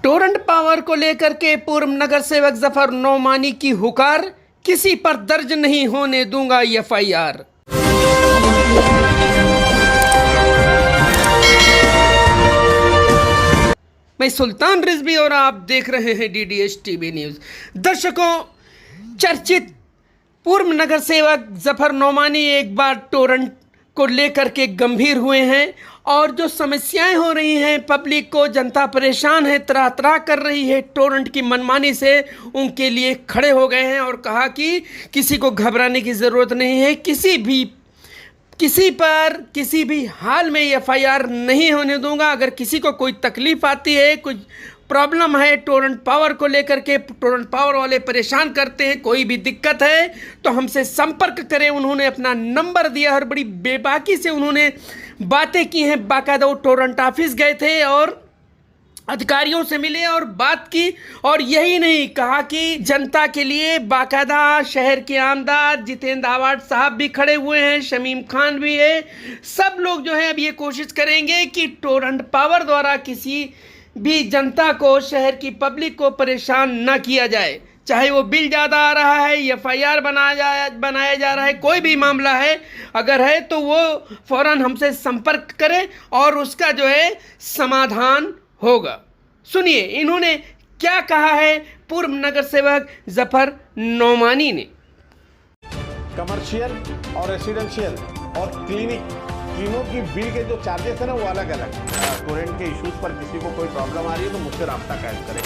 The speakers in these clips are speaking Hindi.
टोरंट पावर को लेकर के पूर्व नगर सेवक जफर नोमानी की हुकार, किसी पर दर्ज नहीं होने दूंगा एफआईआर। मैं सुल्तान रिजवी और आप देख रहे हैं डीडीएच टीवी न्यूज़। दर्शकों, चर्चित पूर्व नगर सेवक जफर नोमानी एक बार टोरंट को लेकर के गंभीर हुए हैं और जो समस्याएं हो रही हैं, पब्लिक को, जनता परेशान है, तरह तरह कर रही है टोरंट की मनमानी से, उनके लिए खड़े हो गए हैं और कहा कि किसी को घबराने की ज़रूरत नहीं है, किसी पर किसी भी हाल में एफआईआर नहीं होने दूंगा। अगर किसी को कोई तकलीफ आती है, कुछ प्रॉब्लम है टोरंट पावर को लेकर के, टोरंट पावर वाले परेशान करते हैं, कोई भी दिक्कत है तो हमसे संपर्क करें। उन्होंने अपना नंबर दिया और बड़ी बेबाकी से उन्होंने बातें की हैं। बाकायदा वो टोरंट ऑफिस गए थे और अधिकारियों से मिले और बात की, और यही नहीं कहा कि जनता के लिए बाकायदा शहर के आमदार जितेंद्र आवाड साहब भी खड़े हुए हैं, शमीम खान भी है, सब लोग जो है अब ये कोशिश करेंगे कि टोरंट पावर द्वारा किसी भी जनता को, शहर की पब्लिक को परेशान न किया जाए। चाहे वो बिल ज़्यादा आ रहा है, एफआईआर बनाया जा रहा है, कोई भी मामला है अगर है तो वो फ़ौरन हमसे संपर्क करें और उसका जो है समाधान होगा। सुनिए इन्होंने क्या कहा है पूर्व नगर सेवक जफर नोमानी ने। कमर्शियल और रेसिडेंशियल और क्लिनिक, तीनों की बिल के जो चार्जेस है ना वो अलग अलग। टोरेंट के इश्यूज पर किसी को कोई प्रॉब्लम आ रही है तो मुझसे रब्ता कायम करें,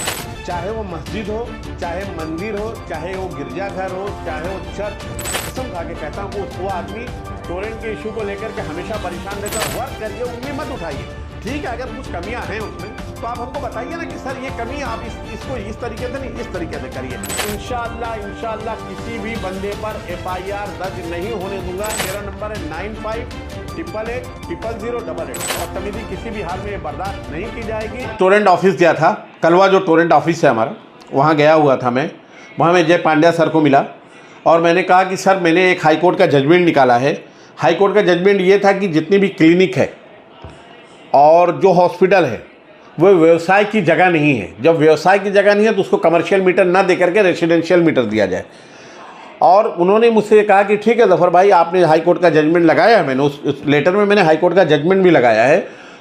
चाहे वो मस्जिद हो, चाहे मंदिर हो, चाहे वो गिरजाघर हो, चाहे वो चर्च। कसम खा के कहता हूँ वो आदमी टोरेंट के इशू को लेकर के हमेशा परेशान रहता है। वर्क करिए, उंगली मत उठाइए। ठीक है, अगर कुछ कमियां हैं उसमें तो आप हमको बताइए ना कि सर ये कमी आप इसको इस तरीके से नहीं, इस तरीके से करिए। इंशाअल्लाह किसी भी बंदे पर एफआईआर दर्ज नहीं होने दूंगा। मेरा नंबर है 9588800088 और तमीज़ी किसी भी हाल में बर्दाश्त नहीं की जाएगी। टोरेंट ऑफिस गया था, कलवा जो टोरेंट ऑफिस है हमारा, वहाँ गया हुआ था मैं। वहाँ मैं जय पांड्या सर को मिला और मैंने कहा कि सर मैंने एक हाई कोर्ट का जजमेंट निकाला है। हाई कोर्ट का जजमेंट ये था कि जितनी भी क्लिनिक है और जो हॉस्पिटल है वो व्यवसाय की जगह नहीं है। जब व्यवसाय की जगह नहीं है तो उसको कमर्शियल मीटर ना दे करके रेसिडेंशियल मीटर दिया जाए। और उन्होंने मुझसे कहा कि ठीक है जफर भाई, आपने हाई कोर्ट का जजमेंट लगाया है। मैंने उस लेटर में मैंने हाई कोर्ट का जजमेंट भी लगाया है।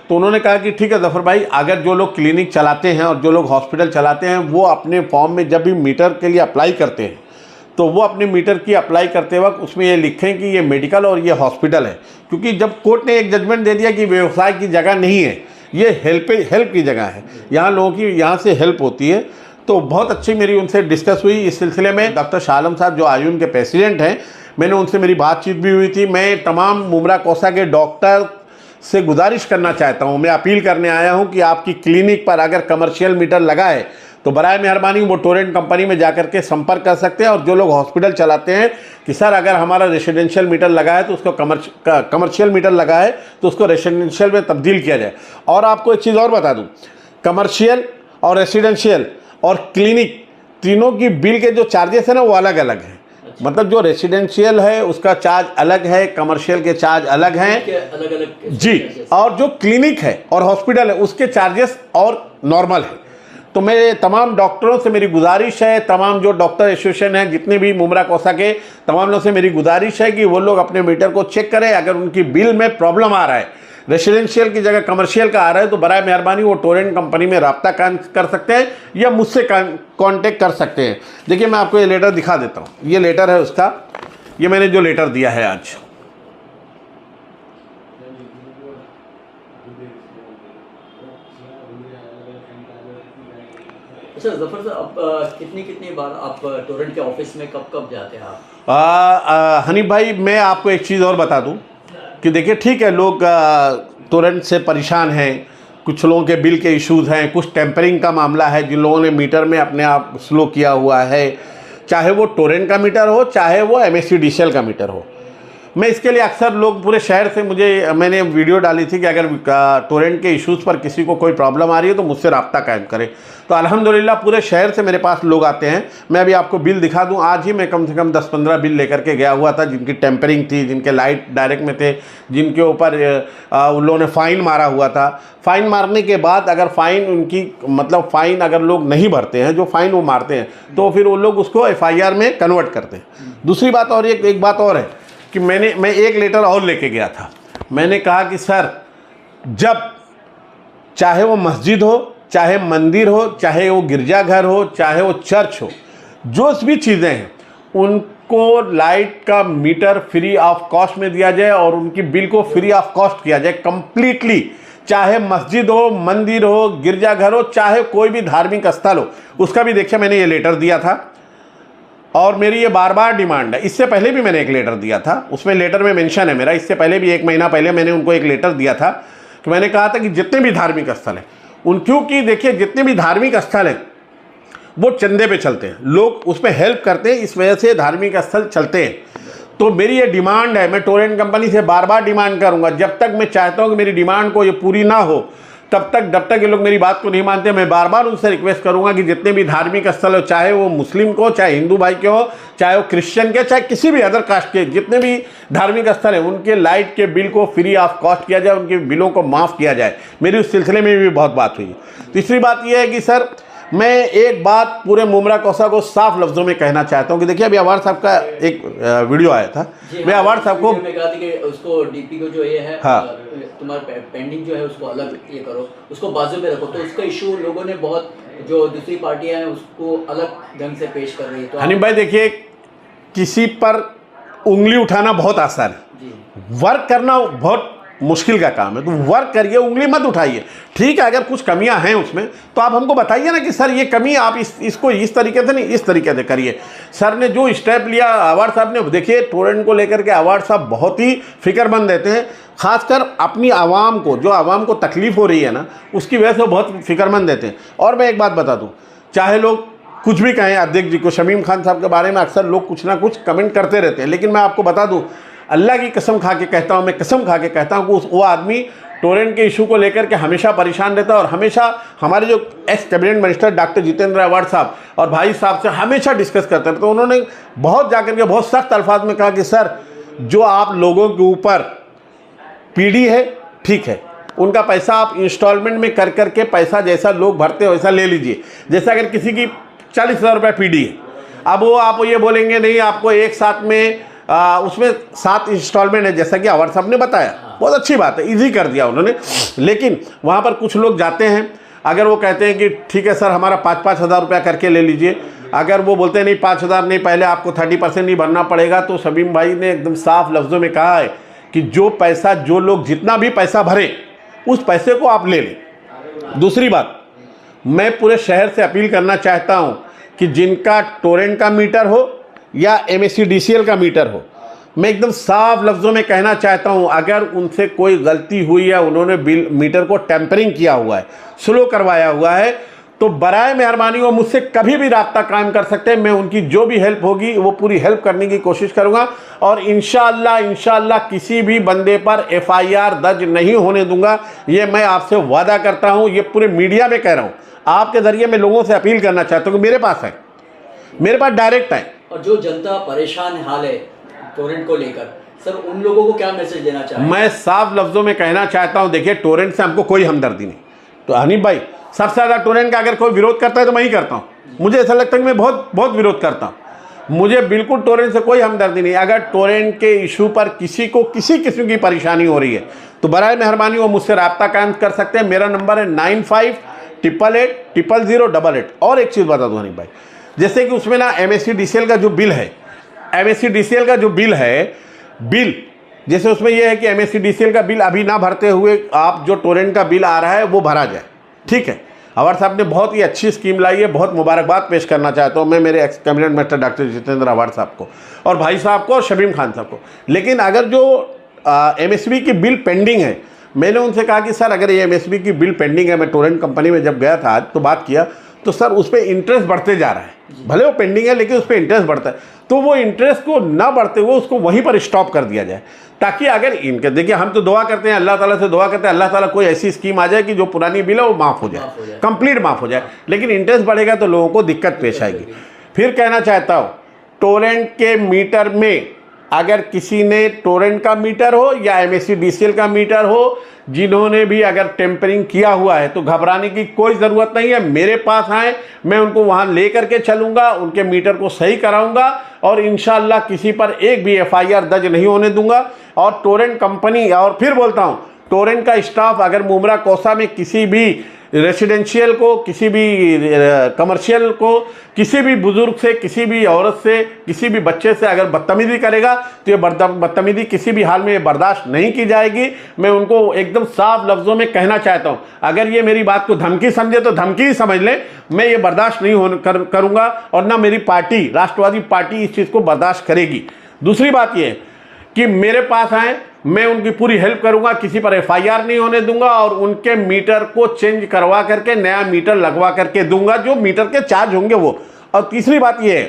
तो उन्होंने कहा कि ठीक है जफर भाई, अगर जो लोग क्लिनिक चलाते हैं और जो लोग हॉस्पिटल चलाते हैं वो अपने फॉर्म में जब भी मीटर के लिए अप्लाई करते हैं तो वो अपने मीटर की अप्लाई करते वक्त उसमें ये लिखें कि ये मेडिकल और ये हॉस्पिटल है। क्योंकि जब कोर्ट ने एक जजमेंट दे दिया कि व्यवसाय की जगह नहीं है, ये हेल्प की जगह है, यहाँ लोगों की यहाँ से हेल्प होती है। तो बहुत अच्छी मेरी उनसे डिस्कस हुई इस सिलसिले में। डॉक्टर शाह आलम साहब जो आयुन के प्रेसिडेंट हैं, मैंने उनसे मेरी बातचीत भी हुई थी। मैं तमाम मुमरा कोसा के डॉक्टर से गुजारिश करना चाहता हूँ, मैं अपील करने आया हूँ कि आपकी क्लिनिक पर अगर कमर्शियल मीटर लगा है तो बराए मेहरबानी वो टोरेंट कंपनी में जाकर के संपर्क कर सकते हैं। और जो लोग हॉस्पिटल चलाते हैं कि सर अगर हमारा रेसिडेंशियल मीटर लगा है तो उसको कमर्शियल मीटर लगा है तो उसको रेसिडेंशियल में तब्दील किया जाए। और आपको एक चीज़ और बता दूं, कमर्शियल और रेसिडेंशियल और क्लिनिक तीनों की बिल के जो चार्जेस हैं ना वो अलग अलग हैं। मतलब जो रेसिडेंशियल है उसका चार्ज अलग है, कमर्शियल के चार्ज अलग हैं अलग जी, और जो क्लिनिक है और हॉस्पिटल है उसके चार्जेस और नॉर्मल है। तो मेरे तमाम डॉक्टरों से मेरी गुजारिश है, तमाम जो डॉक्टर एसोसिएशन है जितने भी मुमरा कोसा के, तमाम लोगों से मेरी गुजारिश है कि वो लोग अपने मीटर को चेक करें। अगर उनकी बिल में प्रॉब्लम आ रहा है, रेसिडेंशियल की जगह कमर्शियल का आ रहा है, तो बराए मेहरबानी वो टोरेंट कंपनी में रब्ता कर सकते हैं या मुझसे कॉन्टेक्ट कर सकते हैं। देखिए मैं आपको ये लेटर दिखा देता हूँ, ये लेटर है उसका, ये मैंने जो लेटर दिया है आज। अच्छा जफर साहब, अब कितनी बार आप टोरेंट के ऑफिस में कब जाते हैं आप? हनीफ भाई, मैं आपको एक चीज़ और बता दूं कि देखिए ठीक है, लोग टोरेंट से परेशान हैं, कुछ लोगों के बिल के इश्यूज हैं, कुछ टेम्परिंग का मामला है, जिन लोगों ने मीटर में अपने आप स्लो किया हुआ है, चाहे वो टोरेंट का मीटर हो चाहे वो MSCDCL का मीटर हो। मैं इसके लिए अक्सर लोग पूरे शहर से मैंने वीडियो डाली थी कि अगर टोरेंट के इश्यूज़ पर किसी को कोई प्रॉब्लम आ रही है तो मुझसे रब्ता कायम करें। तो अल्हम्दुलिल्लाह पूरे शहर से मेरे पास लोग आते हैं। मैं अभी आपको बिल दिखा दूं, आज ही मैं कम से कम 10-15 बिल लेकर के गया हुआ था, जिनकी टेम्परिंग थी, जिनके लाइट डायरेक्ट में थे, जिनके ऊपर उन लोगों ने फ़ाइन मारा हुआ था। फ़ाइन मारने के बाद अगर फ़ाइन उनकी मतलब फ़ाइन अगर लोग नहीं भरते हैं, जो फ़ाइन वो मारते हैं, तो फिर वो लोग उसको FIR में कन्वर्ट करते हैं। दूसरी बात और एक बात और है कि मैं एक लेटर और लेके गया था। मैंने कहा कि सर, जब चाहे वो मस्जिद हो, चाहे मंदिर हो, चाहे वो गिरजाघर हो, चाहे वो चर्च हो, जो भी चीज़ें हैं उनको लाइट का मीटर फ्री ऑफ कॉस्ट में दिया जाए और उनकी बिल को फ्री ऑफ कॉस्ट किया जाए कंप्लीटली। चाहे मस्जिद हो, मंदिर हो, गिरजाघर हो, चाहे कोई भी धार्मिक स्थल हो, उसका भी देखिए मैंने ये लेटर दिया था और मेरी ये बार बार डिमांड है। इससे पहले भी मैंने एक लेटर दिया था, उसमें लेटर में मेंशन है मेरा। इससे पहले भी 1 महीना पहले मैंने उनको एक लेटर दिया था कि मैंने कहा था कि जितने भी धार्मिक स्थल हैं क्योंकि देखिए जितने भी धार्मिक स्थल हैं वो चंदे पे चलते हैं, लोग उसमें हेल्प करते हैं, इस वजह से धार्मिक स्थल चलते हैं। तो मेरी ये डिमांड है, मैं टोरेंट कंपनी से बार बार डिमांड करूंगा। जब तक मैं चाहता हूं कि मेरी डिमांड को ये पूरी ना हो, जब तक ये लोग मेरी बात को नहीं मानते, मैं बार बार उनसे रिक्वेस्ट करूंगा कि जितने भी धार्मिक स्थल हो, चाहे वो मुस्लिम को, चाहे हिंदू भाई के हो, चाहे वो क्रिश्चियन के, चाहे किसी भी अदर कास्ट के, जितने भी धार्मिक स्थल हैं उनके लाइट के बिल को फ्री ऑफ कॉस्ट किया जाए, उनके बिलों को माफ़ किया जाए। मेरी उस सिलसिले में भी बहुत बात हुई। तीसरी बात यह है कि सर, मैं एक बात पूरे मुमरा कौसा को साफ लफ्ज़ों में कहना चाहता हूँ कि देखिए अभी अवार्ड साहब का एक वीडियो आया था। मैं अवार्ड साहब को मैं कहा था कि उसको डीपी को जो ये है, हाँ, तुम्हारा पेंडिंग जो है उसको अलग ये करो, उसको बाजू में रखो। तो उसका इशू लोगों ने बहुत, जो दूसरी पार्टियां हैं उसको अलग ढंग से पेश कर रही है। तो हनीफ भाई देखिए, किसी पर उंगली उठाना बहुत आसान है, वर्क करना बहुत मुश्किल का काम है। तो वर्क करिए, उंगली मत उठाइए। ठीक है, अगर कुछ कमियां हैं उसमें तो आप हमको बताइए ना कि सर ये कमी आप इसको इस तरीके से नहीं, इस तरीके से करिए। सर ने जो स्टेप लिया, अवार्ड साहब ने, देखिए टोरेंट को लेकर के अवार्ड साहब बहुत ही फिक्रमंद रहते हैं, खासकर अपनी आवाम को, जो आवाम को तकलीफ हो रही है ना, उसकी वजह से वो बहुत फिक्रमंद रहते हैं। और मैं एक बात बता दूँ, चाहे लोग कुछ भी कहें अध्यक्ष जी को, शमीम खान साहब के बारे में अक्सर लोग कुछ ना कुछ कमेंट करते रहते हैं, लेकिन मैं आपको बता दूं, अल्लाह की कसम खा के कहता हूं, मैं कसम खा के कहता हूं कि वो आदमी टोरेंट के इशू को लेकर के हमेशा परेशान रहता है और हमेशा हमारे जो x cabinet minister doctor Jitendra award साहब और भाई साहब से हमेशा डिस्कस करते रहते। तो उन्होंने बहुत जाकर के बहुत सख्त अल्फाज में कहा कि सर, जो आप लोगों के ऊपर पीडी है, ठीक है, उनका पैसा आप इंस्टॉलमेंट में कर करके पैसा जैसा लोग भरते हो वैसा ले लीजिए। जैसे अगर किसी की 40,000 रुपये पीडी है, अब वो आप ये बोलेंगे नहीं आपको एक साथ में उसमें 7 इंस्टॉलमेंट है, जैसा कि अवार्ड साहब ने बताया, बहुत अच्छी बात है, इजी कर दिया उन्होंने। लेकिन वहाँ पर कुछ लोग जाते हैं, अगर वो कहते हैं कि ठीक है सर हमारा 5-5 हज़ार रुपया करके ले लीजिए, अगर वो बोलते हैं नहीं 5,000 नहीं, पहले आपको 30% नहीं भरना पड़ेगा, तो शमीम भाई ने एकदम साफ लफ्ज़ों में कहा है कि जो पैसा, जो लोग जितना भी पैसा भरे उस पैसे को आप ले लें। दूसरी बात, मैं पूरे शहर से अपील करना चाहता हूं कि जिनका टोरेंट का मीटर हो या MSCDCL का मीटर हो, मैं एकदम साफ लफ्ज़ों में कहना चाहता हूं, अगर उनसे कोई गलती हुई है, उन्होंने बिल मीटर को टेम्परिंग किया हुआ है, स्लो करवाया हुआ है, तो बराए मेहरबानी वो मुझसे कभी भी रब्ता कायम कर सकते हैं। मैं उनकी जो भी हेल्प होगी वो पूरी हेल्प करने की कोशिश करूंगा और इंशाअल्लाह किसी भी बंदे पर FIR दर्ज नहीं होने दूंगा, ये मैं आपसे वादा करता हूं। ये पूरे मीडिया में कह रहा हूं, आपके ज़रिए मैं लोगों से अपील करना चाहता हूं कि मेरे पास है, मेरे पास डायरेक्ट है। और जो जनता परेशान हाल है टोरेंट को लेकर, सर उन लोगों को क्या मैसेज देना चाहेंगे? मैं साफ लफ्ज़ों में कहना चाहता हूं, देखिए टोरेंट से हमको कोई हमदर्दी नहीं। तो हनीफ भाई, सबसे ज़्यादा टोरेंट का अगर कोई विरोध करता है तो मैं ही करता हूँ। मुझे ऐसा लगता है कि मैं बहुत विरोध करता हूँ। मुझे बिल्कुल टोरेंट से कोई हमदर्दी नहीं। अगर टोरेंट के इशू पर किसी को किसी किस्म की परेशानी हो रही है तो बराए मेहरबानी वो मुझसे रब्ता कायम कर सकते हैं। मेरा नंबर है 9588000088। और एक चीज़ बता दूँ हनीफ भाई, जैसे कि उसमें ना MSCDCL का जो बिल है, MSCDCL का जो बिल है, जैसे उसमें यह है कि MSCDCL का बिल अभी ना भरते हुए आप जो टोरेंट का बिल आ रहा है वो भरा जाए, ठीक है। अवार्ड साहब ने बहुत ही अच्छी स्कीम लाई है, बहुत मुबारकबाद पेश करना चाहता हूँ मैं मेरे x cabinet minister doctor Jitendra award साहब को और भाई साहब को और शमीम खान साहब को। लेकिन अगर जो MSB की बिल पेंडिंग है, मैंने उनसे कहा कि सर अगर ये MSB की बिल पेंडिंग है, मैं टोरेंट कंपनी में जब गया था आज तो बात किया तो सर उस पर इंटरेस्ट बढ़ते जा रहा है, भले वो पेंडिंग है लेकिन उस पर इंटरेस्ट बढ़ता है, तो वो इंटरेस्ट को ना बढ़ते हुए उसको वहीं पर स्टॉप कर दिया जाए, ताकि अगर इनके, देखिए हम तो दुआ करते हैं, अल्लाह ताला से दुआ करते हैं, अल्लाह ताला कोई ऐसी स्कीम आ जाए कि जो पुरानी बिल है वो माफ़ हो जाए, कंप्लीट माफ़ हो जाए, लेकिन इंटरेस्ट बढ़ेगा तो लोगों को दिक्कत पेश आएगी। फिर कहना चाहता हूँ, टोरेंट के मीटर में अगर किसी ने टोरेंट का मीटर हो या MSEDCL का मीटर हो, जिन्होंने भी अगर टेम्परिंग किया हुआ है तो घबराने की कोई ज़रूरत नहीं है। मेरे पास आए, मैं उनको वहाँ ले करके चलूँगा, उनके मीटर को सही कराऊँगा और इंशाअल्लाह किसी पर एक भी FIR दर्ज नहीं होने दूंगा। और टोरेंट कंपनी, और फिर बोलता हूँ, टोरेंट का स्टाफ अगर मुमरा कौसा में किसी भी रेसिडेंशियल को, किसी भी कमर्शियल को, किसी भी बुजुर्ग से, किसी भी औरत से, किसी भी बच्चे से अगर बदतमीज़ी करेगा तो ये बदतमीज़ी किसी भी हाल में ये बर्दाश्त नहीं की जाएगी। मैं उनको एकदम साफ लफ्ज़ों में कहना चाहता हूँ, अगर ये मेरी बात को धमकी समझे तो धमकी ही समझ लें, मैं ये बर्दाश्त नहीं करूँगा और ना मेरी पार्टी, राष्ट्रवादी पार्टी, इस चीज़ को बर्दाश्त करेगी। दूसरी बात ये कि मेरे पास आए, मैं उनकी पूरी हेल्प करूंगा, किसी पर FIR नहीं होने दूंगा और उनके मीटर को चेंज करवा करके नया मीटर लगवा करके दूंगा, जो मीटर के चार्ज होंगे वो। और तीसरी बात ये है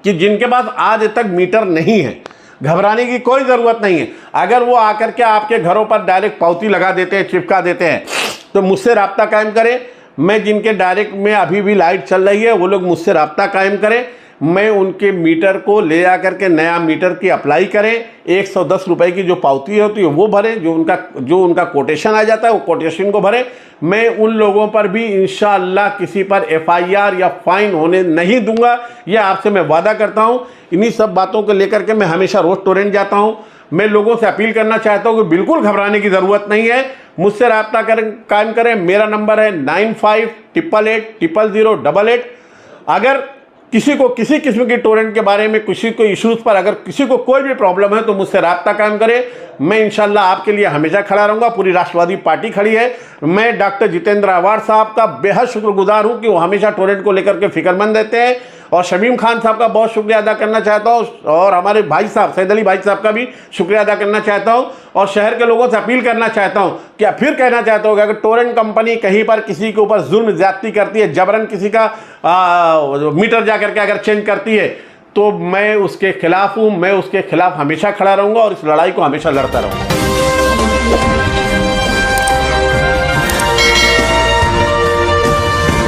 कि जिनके पास आज तक मीटर नहीं है, घबराने की कोई ज़रूरत नहीं है। अगर वो आकर के आपके घरों पर डायरेक्ट पावती लगा देते हैं, चिपका देते हैं, तो मुझसे रब्ता कायम करें। मैं जिनके डायरेक्ट में अभी भी लाइट चल रही है वो लोग मुझसे रब्ता कायम करें, मैं उनके मीटर को ले जा करके नया मीटर की अप्लाई करें। 110 रुपये की जो पावती होती है वो भरें, जो उनका कोटेशन आ जाता है वो कोटेशन को भरें। मैं उन लोगों पर भी इंशाअल्लाह किसी पर FIR या फाइन होने नहीं दूंगा, यह आपसे मैं वादा करता हूं। इन्हीं सब बातों को लेकर के मैं हमेशा रोज़ टोरेंट जाता हूं। मैं लोगों से अपील करना चाहता हूं कि बिल्कुल घबराने की ज़रूरत नहीं है, मुझसे रब्ता कायम करें। मेरा नंबर है 9588800088। अगर किसी को किसी किस्म की टोरेंट के बारे में, किसी को इश्यूज़ पर अगर किसी को कोई भी प्रॉब्लम है तो मुझसे रब्ता कायम करें। मैं इंशाल्लाह आपके लिए हमेशा खड़ा रहूँगा, पूरी राष्ट्रवादी पार्टी खड़ी है। मैं डॉक्टर जितेंद्र अवार्ड साहब का बेहद शुक्रगुजार हूँ कि वो हमेशा टोरेंट को लेकर के फिक्रमंद रहते हैं, और शमीम खान साहब का बहुत शुक्रिया अदा करना चाहता हूँ, और हमारे भाई साहब सैद अली भाई साहब का भी शुक्रिया अदा करना चाहता हूँ, और शहर के लोगों से अपील करना चाहता हूँ कि फिर कहना चाहता हूँ कि अगर टोरेंट कंपनी कहीं पर किसी के ऊपर जुल्म ज्यादती करती है, जबरन किसी का मीटर जा करके अगर चेंज करती है, तो मैं उसके खिलाफ हूँ। मैं उसके खिलाफ हमेशा खड़ा रहूँगा और इस लड़ाई को हमेशा लड़ता रहूँगा।